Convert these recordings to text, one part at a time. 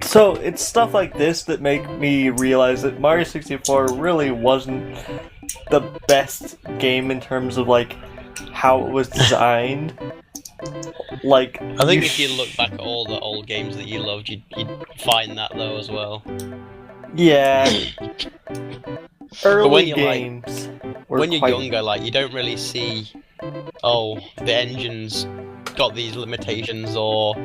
So it's stuff like this that make me realize that Mario 64 really wasn't the best game in terms of like how it was designed. Like, I think if you look back at all the old games that you loved, you'd find that though as well. yeah, early when you're, games. When you're younger, like you don't really see, oh, the engine's got these limitations, or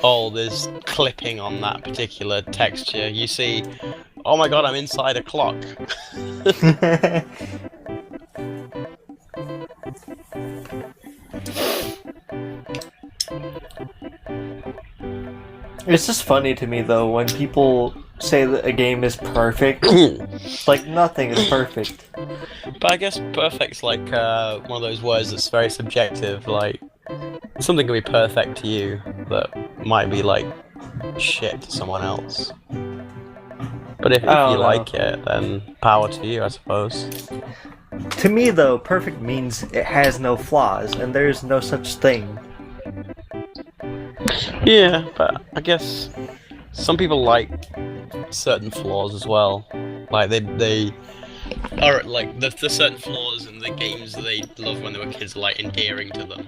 oh, there's clipping on that particular texture. You see, oh my god, I'm inside a clock. It's just funny to me though when people say that a game is perfect. Like nothing is perfect. But I guess perfect's like one of those words that's very subjective. Like something can be perfect to you that might be like shit to someone else. But if you like it, then power to you, I suppose. To me though, perfect means it has no flaws, and there's no such thing. Yeah, but I guess some people like certain flaws as well. Like they are like the certain flaws in the games that they loved when they were kids are like endearing to them.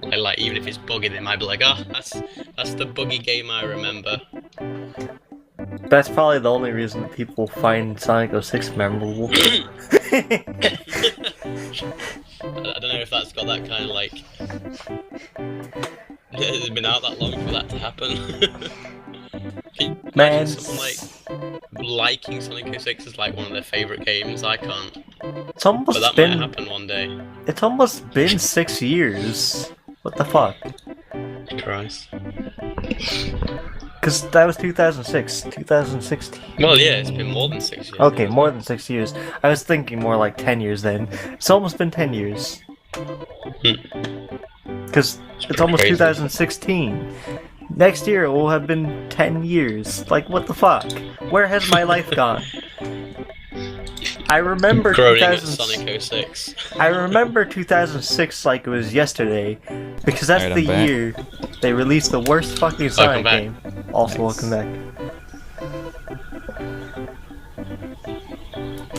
Like even if it's buggy, they might be like, oh, that's the buggy game I remember. That's probably the only reason that people find Sonic 06 memorable. I don't know if that's got that kind of like. It's been out that long for that to happen. Man, someone like liking Sonic 06 is like one of their favourite games. I can't. It's almost but that might happen one day. It's almost been 6 years. What the fuck? Christ. Because that was 2006, 2016. Well, yeah, it's been more than 6 years. Okay, more than 6 years. I was thinking more like 10 years then. It's almost been 10 years. Because it's almost crazy. 2016. Next year it will have been 10 years. Like, what the fuck? Where has my life gone? I remember Sonic 06. I remember 2006 like it was yesterday, because that's the year they released the worst fucking Sonic game. Also, welcome back.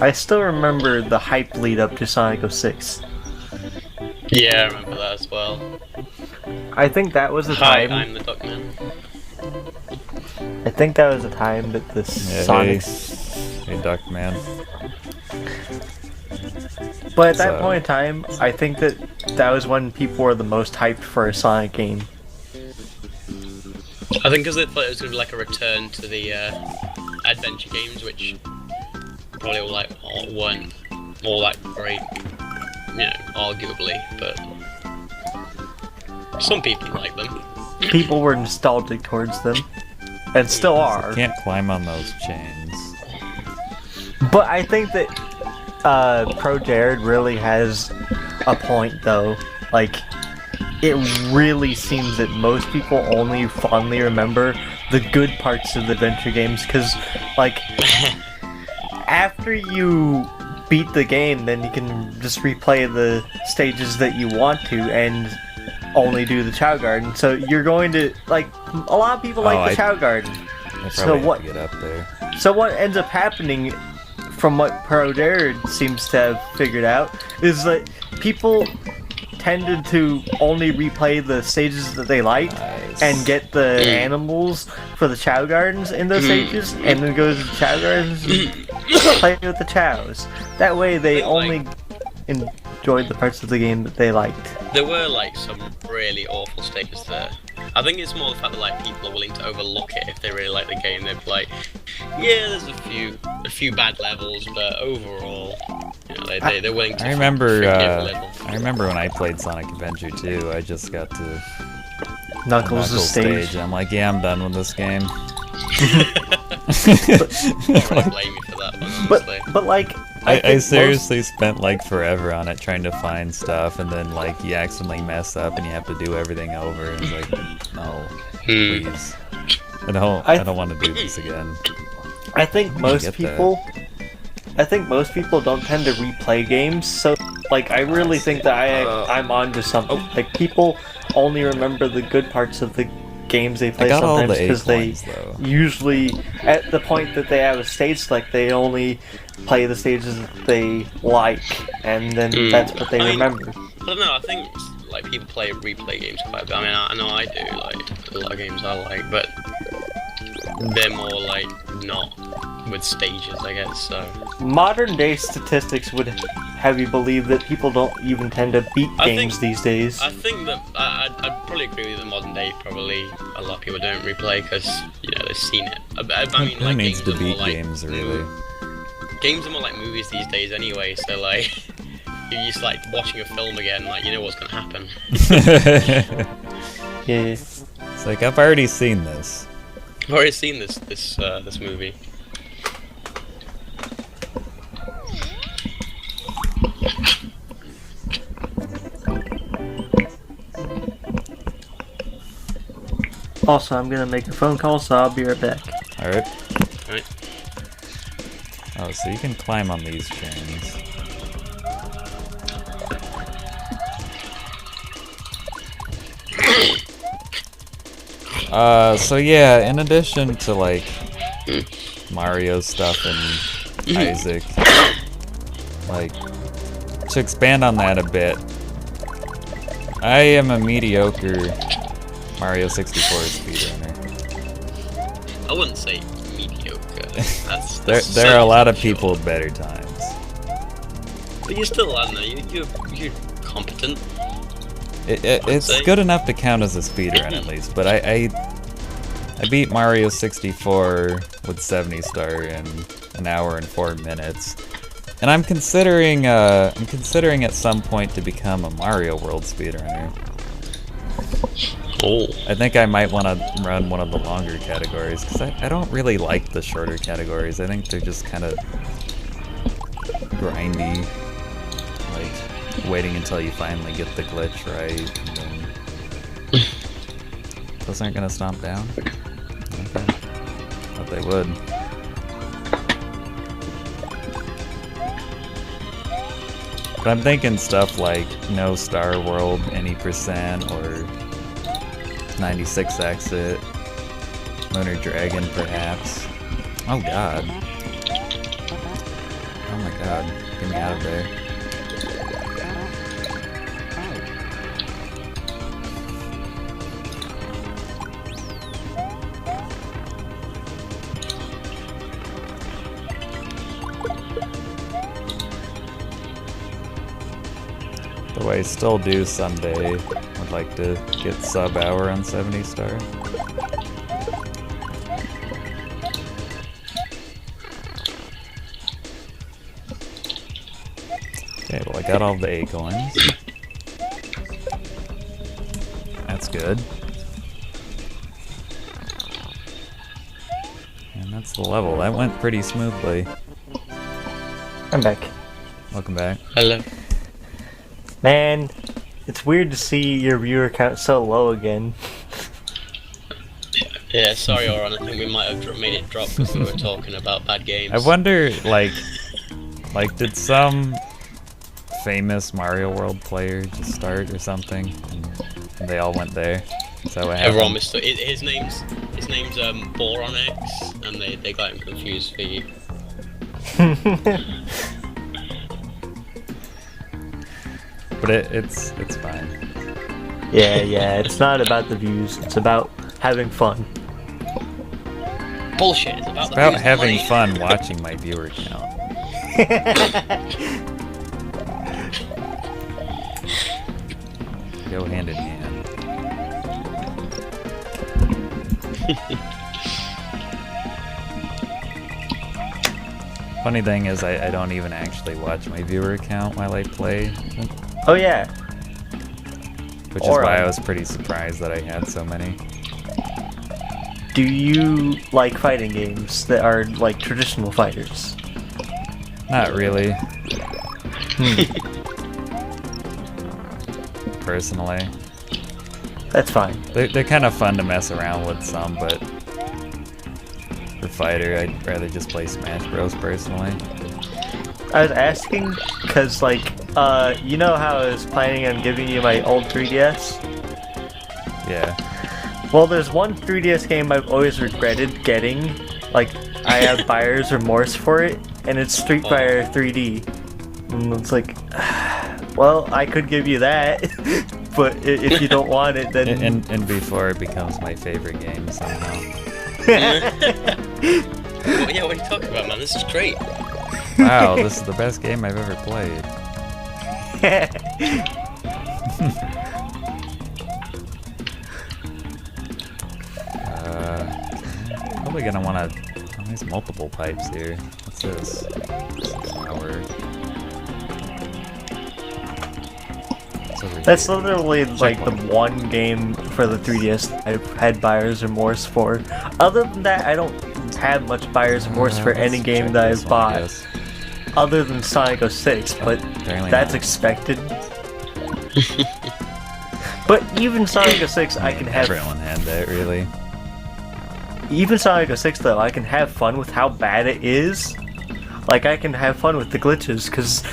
I still remember the hype lead up to Sonic 06. Yeah, I remember that as well. I think that was the time. I'm the Duckman. I think that was the time that the Sonic. Hey, Duckman. But at that point in time, I think that was when people were the most hyped for a Sonic game. I think because they thought it was going to be like a return to the adventure games, which probably weren't all that great, you know, arguably, but some people like them. People were nostalgic towards them, and still are. You can't climb on those chains. But I think that Pro Jared really has a point, though. Like, it really seems that most people only fondly remember the good parts of the adventure games, because, like, after you beat the game, then you can just replay the stages that you want to, and only do the Chow Garden. So you're going to, like, a lot of people like the Chow Garden. So what? Get up there. So what ends up happening, from what Pro Jared seems to have figured out, is that people tended to only replay the stages that they liked and get the animals for the Chow Gardens in those stages, and then go to the Chow Gardens and play with the Chows. That way they only enjoyed the parts of the game that they liked. There were like some really awful stages there. I think it's more the fact that like people are willing to overlook it if they really like the game. They'd be like, yeah, there's a few bad levels, but overall, you know, they're willing to. I remember when I played Sonic Adventure 2, I just got to Knuckles' stage. And I'm like, yeah, I'm done with this game. I blame you for that one, honestly. But like, I seriously spent like forever on it trying to find stuff, and then like you accidentally mess up and you have to do everything over. And it's like, no, please, I don't want to do this again. I think most people I think most people don't tend to replay games, so like I really think that I'm onto something. Like people only remember the good parts of the games they play got all sometimes the because they acorns, though. usually at the point that they have a stage select, they only play the stages that they like, and then that's what they remember. I don't know. I think like people replay games quite a bit. I mean, I know I do. Like a lot of games I like, but they're more like not with stages, I guess. So Modern day statistics would have you believe that people don't even tend to beat games these days. I think that I'd probably agree with the modern day. Probably a lot of people don't replay because they've seen it. I mean, Who like needs games to are more beat like games, really? games are more like movies these days anyway. So like, you're just like watching a film again. Like you know what's gonna happen. Yeah. It's like, I've already seen this. I've already seen this movie. Also, I'm gonna make a phone call, so I'll be right back. Alright. Right. Oh, so you can climb on these chains. So yeah, in addition to like Mario stuff and Isaac, like, to expand on that a bit, I am a mediocre Mario 64 speedrunner. I wouldn't say mediocre. There are a lot of people with better times. But you're still, I don't know, you're competent. It's good enough to count as a speedrun at least, but I beat Mario 64 with 70 star in an hour and 4 minutes, and I'm considering at some point to become a Mario World speedrunner. Oh. I think I might want to run one of the longer categories because I don't really like the shorter categories. I think they're just kind of grindy, like waiting until you finally get the glitch right. And then... Those aren't gonna stomp down? Okay. Thought they would. But I'm thinking stuff like No Star World, any percent, or 96 Exit, Lunar Dragon perhaps. Oh god. Oh my god. Get me out of there. Though I still do someday. Would like to get sub hour on 70 star. Okay, well I got all the acorns. That's good. And that's the level. That went pretty smoothly. I'm back. Welcome back. Hello. Man, it's weird to see your viewer count so low again. Yeah, sorry, Oran. I think we might have made it drop because we were talking about bad games. I wonder, like did some famous Mario World player just start or something, and they all went there? Is that what happened? Everyone missed it. His name's Boron X, and they got him confused for you. But it's fine. Yeah, it's not about the views, it's about having fun. Bullshit, it's It's the about views having money. fun watching my viewer count. Go hand in hand. Funny thing is, I don't even actually watch my viewer count while I play, Oh yeah. which is why I was pretty surprised that I had so many. Do you like fighting games that are like traditional fighters? Not really. Personally. That's fine. They're kind of fun to mess around with some, but for fighter, I'd rather just play Smash Bros. Personally. I was asking because, like, you know how I was planning on giving you my old 3DS? Yeah. Well, there's one 3DS game I've always regretted getting. Like, I have buyer's remorse for it, and it's Street Fighter 3D. And it's like, well, I could give you that, but if you don't want it, then... And before it becomes my favorite game somehow. Well, yeah, what are you talking about, man? This is great. Wow, this is the best game I've ever played. Probably gonna wanna... Oh, there's multiple pipes here. What's this? Power. That's literally like the one game for the 3DS I've had buyer's remorse for. Other than that, I don't have much buyer's remorse for any game that I've bought. Other than Sonic 06, but that's expected. But even Sonic 06, I can have... Everyone had that, really. Even Sonic 06, though, I can have fun with how bad it is. Like, I can have fun with the glitches, because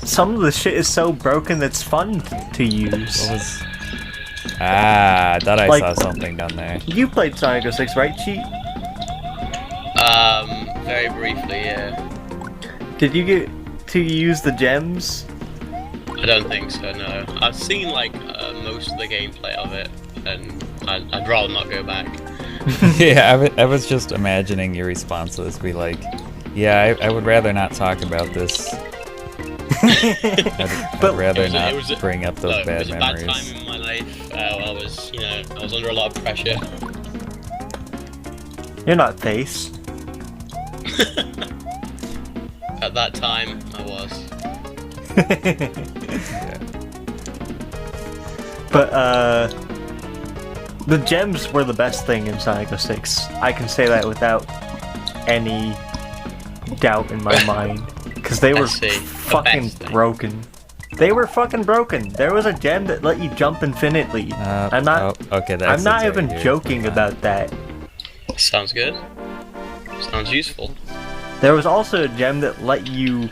some of the shit is so broken that's fun to use. What was... Ah, I thought I saw something down there. You played Sonic 06, right, Cheat? Very briefly, yeah. Did you get to use the gems? I don't think so, no. I've seen, like, most of the gameplay of it, and I'd rather not go back. Yeah, I was just imagining your response to this, be like, yeah, I would rather not talk about this. I'd rather not bring up those bad memories. It was a bad time in my life. I was, you know, I was under a lot of pressure. You're not Face. At that time, I was. Yeah. But, the gems were the best thing in Sonic 06. I can say that without any doubt in my mind. Because they were fucking broken. They were fucking broken. There was a gem that let you jump infinitely. I'm not I'm not even joking about that. Sounds good. Sounds useful. There was also a gem that let you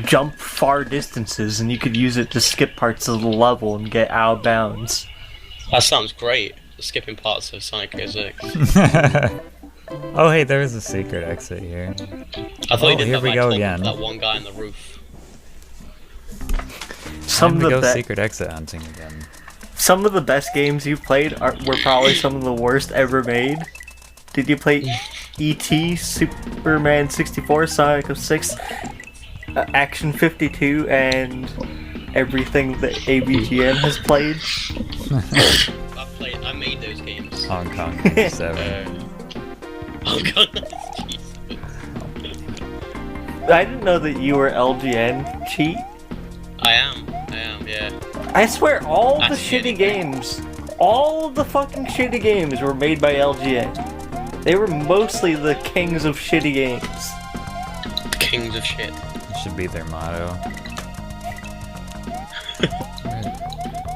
jump far distances, and you could use it to skip parts of the level and get out of bounds. That sounds great. Skipping parts of Sonic 06. Oh, hey, there is a secret exit here. I thought you did here we go again. That one guy on the roof. Time to go secret exit hunting again. Some of the best games you've played were probably some of the worst ever made. Did you play E.T., Superman 64, Sonic 06, Action 52, and everything that ABGN has played? I made those games. Hong Kong 97. Hong Kong 97. I didn't know that you were LGN, Cheat. I am, yeah. I swear, all the shitty games, all the fucking shitty games were made by LGN. They were mostly the kings of shitty games. Kings of shit. That should be their motto.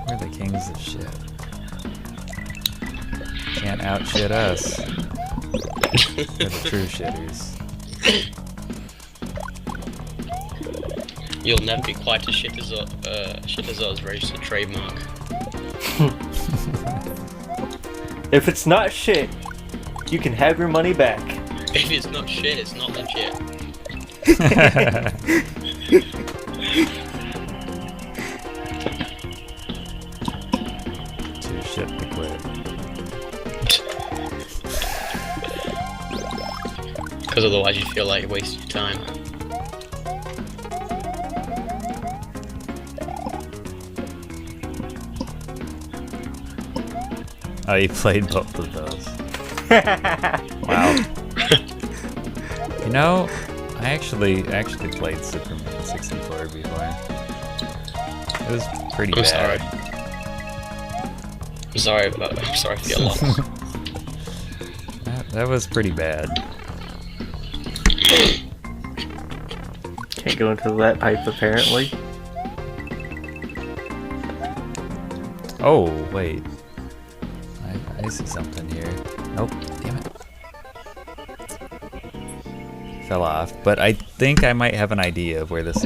We're the kings of shit. Can't outshit us. We're the true shitters. You'll never be quite as shit as us, registered trademark. If it's not shit, you can have your money back. If it's not shit, it's not legit. Too shit to quit. Because otherwise you feel like you're wasting your time. Oh, you played both of those. Wow. You know, I actually played Superman 64 before. It was pretty bad. I'm sorry for your loss. That was pretty bad. Can't go into that pipe, apparently. Oh, wait. I see something here. Nope, damn it. Fell off, but I think I might have an idea of where this is.